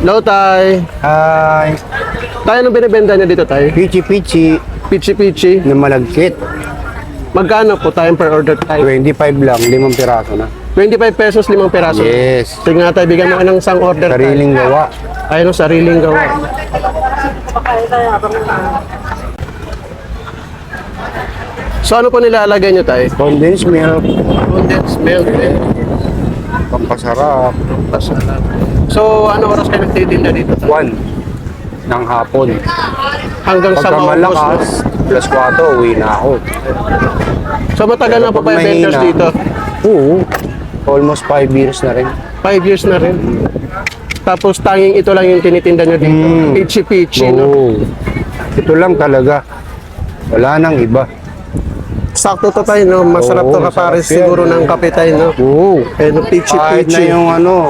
Hello, Tay. Hi. Tay, anong binibenta niya dito, Tay? Pichi-pichi Pichi-pichi. na malagkit. Magkano po tayo per order, Tay? 25 lang, 5 piraso na. 25 pesos, 5 peraso. Yes. Sige nga, Tay, bigyan mo ka ng isang order, Tay. Sariling gawa. Ayun, sariling gawa. So, ano po nilalagay niyo, Tay? Condensed milk, Condensed milk, eh. pampasarap. Pasarap. So, ano oras kayo nagtitinda dito? 1 ng hapon. Hanggang sa Pagka maubos, no? malakas, plus 4, uwi na ako. So, matagal na po Pag ba yung vendors mahina, dito? Oo. Almost 5 years na rin. 5 years na rin. Tapos, tanging ito lang yung tinitinda nyo dito. Pichi-pichi, no? Oo. Ito lang talaga. Wala nang iba. Sakto to tayo, no? Masarap to Oo, kapares masarap yan. siguro ng kape tayo, no? Oo. Eh, no, Kahit na pichi-pichi. yung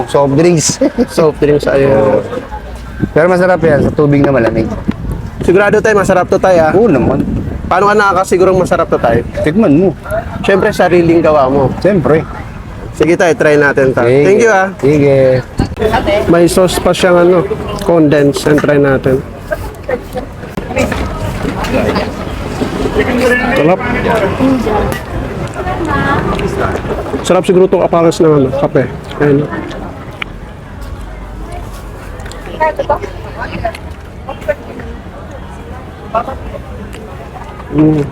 soft drinks. Soft drinks, ayun. Pero masarap yan, sa tubig na malamig. Sigurado tayo, masarap to tayo, ah. Oo naman. Paano ka nakakasigurong masarap to tayo? Tikman mo. Siyempre, sariling gawa mo. Siyempre. Sige tayo, try natin tayo. Sige. Thank you, ah. Sige. May sauce pa siyang ano, condensed. And try natin. Sarap. Sarap siguro itong aparas ng ano, kape. Ayun. Mm.